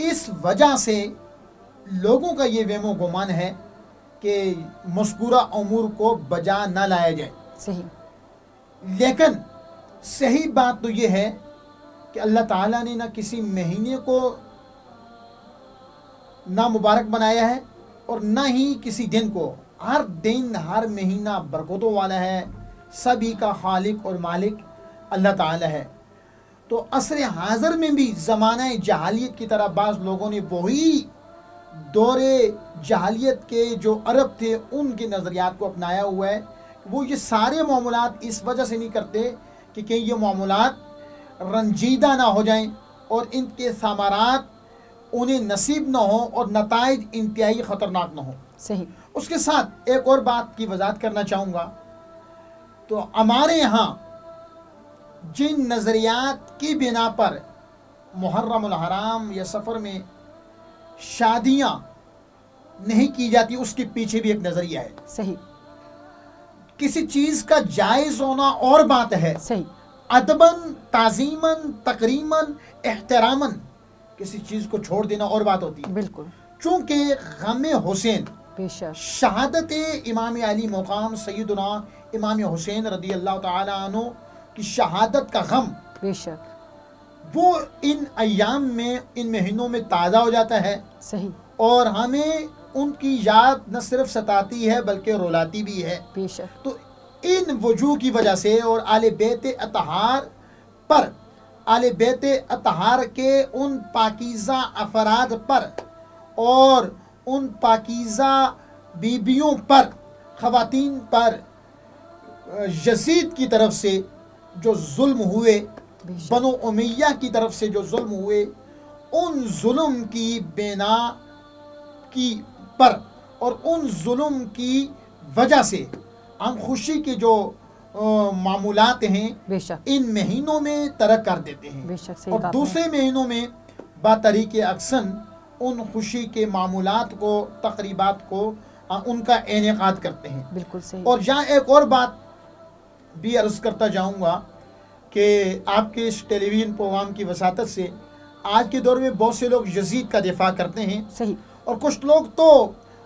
اس وجہ سے لوگوں کا یہ وہم و گمان ہے کہ مذکورہ امور کو بجا نہ لایا جائے. صحیح. لیکن صحیح بات تو یہ ہے کہ اللہ تعالیٰ نے نہ کسی مہینے کو نامبارک بنایا ہے اور نہ ہی کسی دن کو. ہر دن ہر مہینہ برکتوں والا ہے. سبھی کا خالق اور مالک اللہ تعالیٰ ہے. تو عصر حاضر میں بھی زمانہ جہالیت کی طرح بعض لوگوں نے وہی دور جہالیت کے جو عرب تھے ان کے نظریات کو اپنایا ہوا ہے. وہ یہ سارے معاملات اس وجہ سے نہیں کرتے کہ کہیں یہ معاملات رنجیدہ نہ ہو جائیں اور ان کے ثمرات انہیں نصیب نہ ہوں اور نتائج انتہائی خطرناک نہ ہوں. صحیح. اس کے ساتھ ایک اور بات کی وضاحت کرنا چاہوں گا. تو ہمارے یہاں جن نظریات کی بنا پر محرم الحرام یا سفر میں شادیاں نہیں کی جاتی اس کے پیچھے بھی ایک نظریہ ہے. صحیح. کسی چیز کا جائز ہونا اور بات ہے. صحیح. ادباً، تعظیماً، تکریماً، احتراماً کسی چیز کو چھوڑ دینا اور بات ہوتی ہے. بالکل. چونکہ غم حسین، بے شک، شہادت امام علی مقام سیدنا امام حسین رضی اللہ تعالی عنہ کی شہادت کا غم، بے شک، وہ ان ایام میں، ان مہینوں میں تازہ ہو جاتا ہے. صحیح. اور ہمیں ان کی یاد نہ صرف ستاتی ہے بلکہ رلاتی بھی ہے. بے شک. تو ان وجوہ کی وجہ سے اور آل بیت اطہار پر، آل بیت اطہار کے ان پاکیزہ افراد پر اور ان پاکیزہ بیبیوں پر، خواتین پر یزید کی طرف سے جو ظلم ہوئے، بنو امیہ کی طرف سے جو ظلم ہوئے، ان ظلم کی بنا کی پر اور ان ظلم کی وجہ سے ہم خوشی کے جو معمولات ہیں بے شک، ان مہینوں میں ترک کر دیتے ہیں. بے شک، صحیح اور کہا. دوسرے مہینوں میں بطریق اقسن ان خوشی کے معمولات کو، تقریبات کو ان کا انعقاد کرتے ہیں. بالکل صحیح. اور یہاں ایک اور بات بھی عرض کرتا جاؤں گا کہ آپ کے اس ٹیلی ویژن پروگرام کی وساطت سے آج کے دور میں بہت سے لوگ یزید کا دفاع کرتے ہیں. صحیح. اور کچھ لوگ تو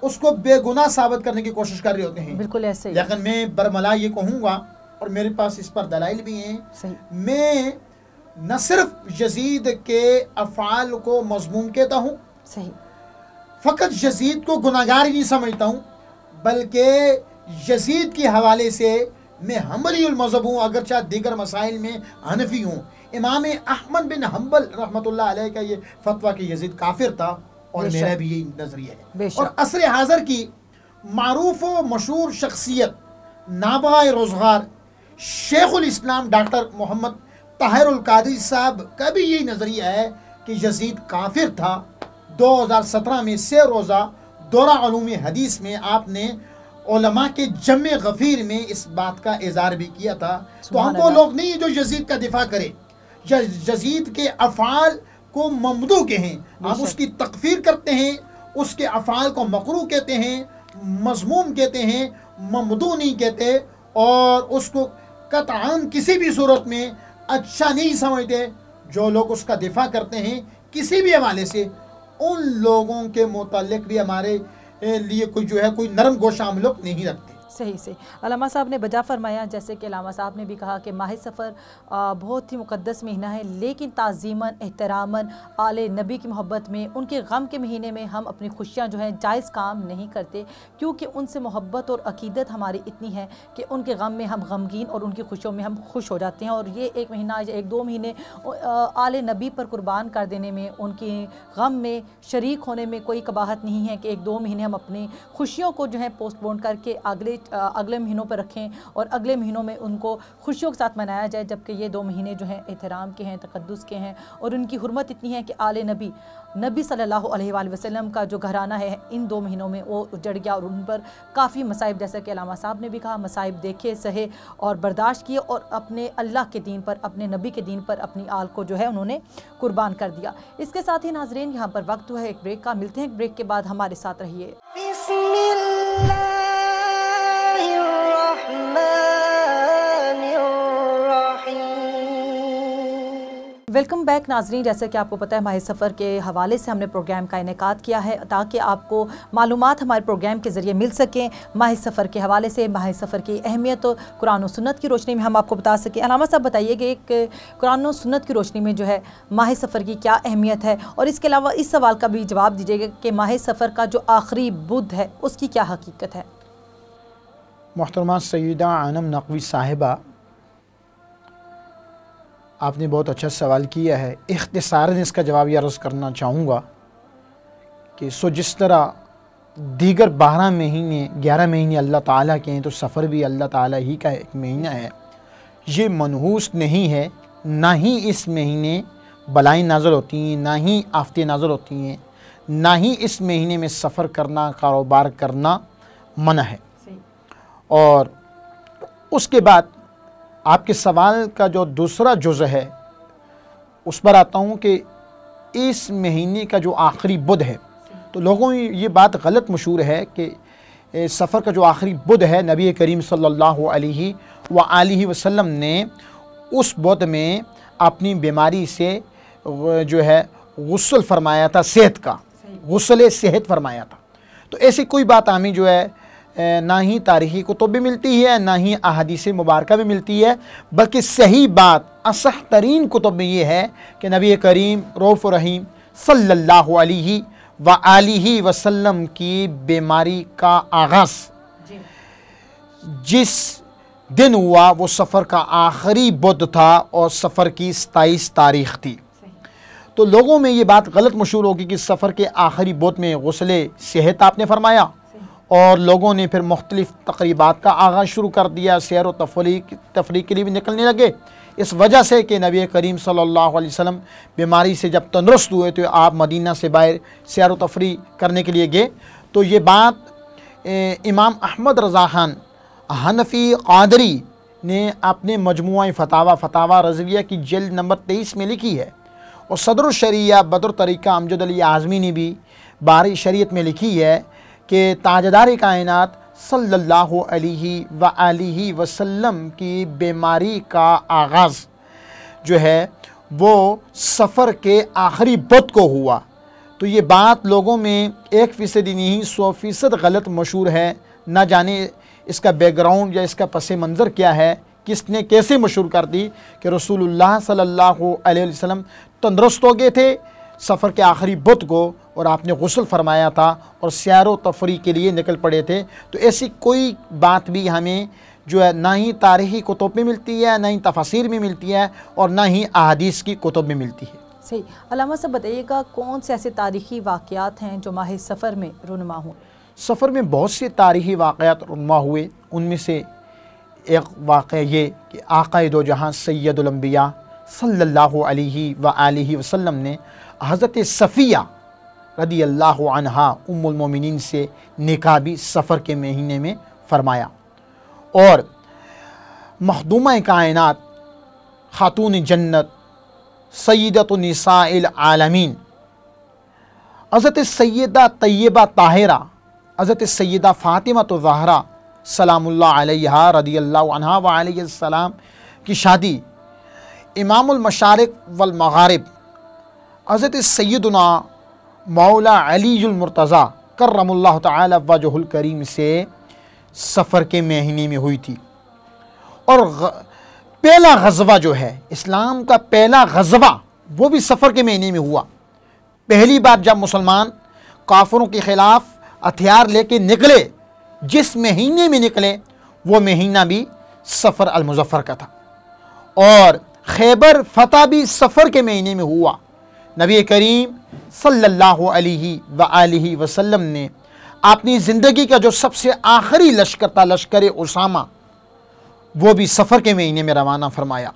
اس کو بے گناہ ثابت کرنے کی کوشش کر رہے ہوتے ہیں. بالکل ایسے ہی. لیکن میں برملا یہ کہوں گا، اور میرے پاس اس پر دلائل بھی ہیں، صحیح. میں نہ صرف یزید کے افعال کو مذموم کہتا ہوں، صحیح. فقط یزید کو گناہگار ہی نہیں سمجھتا ہوں، بلکہ یزید کے حوالے سے میں حنبلی المذہب ہوں، اگرچہ دیگر مسائل میں حنفی ہوں. امام احمد بن حنبل رحمۃ اللہ علیہ کا یہ فتویٰ کہ یزید کافر تھا، اور میرا بھی یہی نظریہ ہے. اور عصر حاضر کی معروف و مشہور شخصیت نابغہ روزگار شیخ الاسلام ڈاکٹر محمد طاہر القادری صاحب کا بھی یہی نظریہ ہے کہ یزید کافر تھا. 2017 میں 3 روزہ دورہ علوم حدیث میں آپ نے علماء کے جمع غفیر میں اس بات کا اظہار بھی کیا تھا. تو ہم وہ لوگ نہیں جو یزید کا دفاع کرے، یزید کے افعال کو ممدوح کہیں، ہم اس کی تکفیر کرتے ہیں، اس کے افعال کو مکروہ کہتے ہیں، مذموم کہتے ہیں، ممدوح نہیں کہتے، اور اس کو قطعاً کسی بھی صورت میں اچھا نہیں سمجھتے. جو لوگ اس کا دفاع کرتے ہیں کسی بھی حوالے سے، ان لوگوں کے متعلق بھی ہمارے لیے کوئی جو ہے کوئی نرم گوشہ ہم لوگ نہیں رکھتے. صحیح سے علامہ صاحب نے بجا فرمایا، جیسے کہ علامہ صاحب نے بھی کہا کہ ماہ سفر بہت ہی مقدس مہینہ ہے، لیکن تعظیماً، احتراماً، آل نبی کی محبت میں، ان کے غم کے مہینے میں ہم اپنی خوشیاں جو ہیں جائز کام نہیں کرتے، کیونکہ ان سے محبت اور عقیدت ہماری اتنی ہے کہ ان کے غم میں ہم غمگین اور ان کی خوشیوں میں ہم خوش ہو جاتے ہیں. اور یہ ایک مہینہ یا 1-2 مہینے آل نبی پر قربان کر دینے میں، ان کے غم میں شریک ہونے میں کوئی قباحت نہیں ہے کہ 1-2 مہینے ہم اپنی خوشیوں کو جو ہے پوسٹ پون کر کے اگلے مہینوں پر رکھیں اور اگلے مہینوں میں ان کو خوشیوں کے ساتھ منایا جائے. جبکہ یہ 2 مہینے جو ہیں احترام کے ہیں، تقدس کے ہیں، اور ان کی حرمت اتنی ہے کہ آل نبی صلی اللہ علیہ وآلہ وسلم کا جو گھرانہ ہے ان 2 مہینوں میں وہ اجڑ گیا، اور ان پر کافی مصائب، جیسا کہ علامہ صاحب نے بھی کہا، مصائب دیکھے، سہے اور برداشت کیے، اور اپنے اللہ کے دین پر، اپنے نبی کے دین پر اپنی آل کو جو ہے انہوں نے قربان کر دیا. اس کے ساتھ ہی ناظرین یہاں پر وقت ہوا ہے ایک بریک کا. ملتے ہیں ایک بریک کے بعد، ہمارے ساتھ رہیے. ویلکم بیک ناظرین، جیسا کہ آپ کو پتہ ہے ماہ سفر کے حوالے سے ہم نے پروگرام کا انعقاد کیا ہے تاکہ آپ کو معلومات ہمارے پروگرام کے ذریعے مل سکیں ماہ سفر کے حوالے سے، ماہ سفر کی اہمیت قرآن و سنت کی روشنی میں ہم آپ کو بتا سکیں۔ علامہ صاحب بتائیے کہ ایک قرآن و سنت کی روشنی میں جو ہے ماہ سفر کی کیا اہمیت ہے، اور اس کے علاوہ اس سوال کا بھی جواب دیجیے گا کہ ماہ سفر کا جو آخری بدھ ہے اس کی کیا حقیقت ہے۔ محترمہ سیدہ انم نقوی صاحبہ، آپ نے بہت اچھا سوال کیا ہے۔ اختصاراً اس کا جواب یہ عرض کرنا چاہوں گا کہ جس طرح دیگر 12 مہینے 11 مہینے اللہ تعالیٰ کے ہیں، تو سفر بھی اللہ تعالیٰ ہی کا ایک مہینہ ہے۔ یہ منحوس نہیں ہے، نہ ہی اس مہینے بلائیں نازل ہوتی ہیں، نہ ہی آفتیں نازل ہوتی ہیں، نہ ہی اس مہینے میں سفر کرنا، کاروبار کرنا منع ہے۔ اور اس کے بعد آپ کے سوال کا جو دوسرا جزء ہے اس پر آتا ہوں کہ اس مہینے کا جو آخری بدھ ہے، تو لوگوں میں یہ بات غلط مشہور ہے کہ سفر کا جو آخری بدھ ہے، نبی کریم صلی اللہ علیہ وآلہ وسلم نے اس بدھ میں اپنی بیماری سے جو ہے غسل فرمایا تھا، صحت کا غسل صحت فرمایا تھا۔ تو ایسی کوئی بات ہمیں جو ہے نہ ہی تاریخی کتب بھی ملتی ہے، نہ ہی احادیث مبارکہ بھی ملتی ہے، بلکہ صحیح بات اصح ترین کتب میں یہ ہے کہ نبی کریم رؤوف رحیم صلی اللہ علیہ وآلہ وسلم کی بیماری کا آغاز جس دن ہوا وہ سفر کا آخری بدھ تھا اور سفر کی 27 تاریخ تھی۔ تو لوگوں میں یہ بات غلط مشہور ہوگی کہ سفر کے آخری بدھ میں غسل صحت آپ نے فرمایا، اور لوگوں نے پھر مختلف تقریبات کا آغاز شروع کر دیا، سیر و تفریح کے لیے بھی نکلنے لگے، اس وجہ سے کہ نبی کریم صلی اللہ علیہ وسلم بیماری سے جب تندرست ہوئے تو آپ مدینہ سے باہر سیر و تفریح کرنے کے لیے گئے۔ تو یہ بات امام احمد رضا خان حنفی قادری نے اپنے مجموعہ فتاوی رضویہ کی جلد نمبر 23 میں لکھی ہے، اور صدر الشریعہ بدر طریقہ امجد علی اعظمی نے بھی بارِ شریعت میں لکھی ہے کہ تاجدار کائنات صلی اللہ علیہ وآلہ وسلم کی بیماری کا آغاز جو ہے وہ سفر کے آخری بدھ کو ہوا۔ تو یہ بات لوگوں میں 1% نہیں 100% غلط مشہور ہے، نہ جانے اس کا بیک گراؤنڈ یا اس کا پس منظر کیا ہے، کس نے کیسے مشہور کر دی کہ رسول اللہ صلی اللہ علیہ وسلم تندرست ہو گئے تھے سفر کے آخری بدھ کو، اور آپ نے غسل فرمایا تھا اور سیر و تفریح کے لیے نکل پڑے تھے۔ تو ایسی کوئی بات بھی ہمیں جو ہے نہ ہی تاریخی کتب میں ملتی ہے، نہ ہی تفاسیر میں ملتی ہے، اور نہ ہی احادیث کی کتب میں ملتی ہے۔ صحیح۔ علامہ صاحب بتائیے گا کون سے ایسے تاریخی واقعات ہیں جو ماہ سفر میں رونما ہوں؟ سفر میں بہت سے تاریخی واقعات رونما ہوئے، ان میں سے ایک واقعہ یہ کہ آقا دو جہاں سید الانبیاء صلی اللہ علیہ وآلہ وسلم نے حضرت صفیہ رضی اللہ عنہا ام المومنین سے نکاح بھی سفر کے مہینے میں فرمایا، اور مخدومہ کائنات خاتون جنت سیدۃ نساء العالمین حضرت سیدہ طیبہ طاہرہ حضرت سیدہ فاطمہ الزہرا سلام اللہ علیہ رضی اللہ عنہا وعلیہ السلام کی شادی امام المشارق والمغارب حضرت سیدنا مولا علی المرتضیٰ کرم اللہ تعالی وجہ الکریم سے سفر کے مہینے میں ہوئی تھی۔ اور پہلا غزوہ جو ہے اسلام کا پہلا غزوہ وہ بھی سفر کے مہینے میں ہوا۔ پہلی بار جب مسلمان کافروں کے خلاف ہتھیار لے کے نکلے، جس مہینے میں نکلے وہ مہینہ بھی سفر المظفر کا تھا، اور خیبر فتح بھی سفر کے مہینے میں ہوا۔ نبی کریم صلی اللہ علیہ وآلہ وسلم نے اپنی زندگی کا جو سب سے آخری لشکر تھا، لشکر اسامہ، وہ بھی سفر کے مہینے میں روانہ فرمایا۔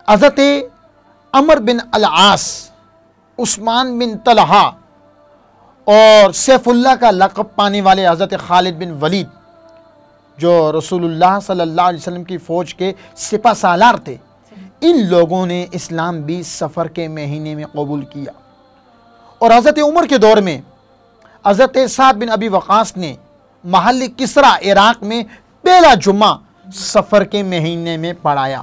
حضرت عمر بن العاص، عثمان بن طلحہ اور سیف اللہ کا لقب پانے والے حضرت خالد بن ولید، جو رسول اللہ صلی اللہ علیہ وسلم کی فوج کے سپہ سالار تھے، ان لوگوں نے اسلام بھی سفر کے مہینے میں قبول کیا۔ اور حضرت عمر کے دور میں حضرت سعد بن ابی وقاص نے محل کسرا عراق میں پہلا جمعہ سفر کے مہینے میں پڑھایا۔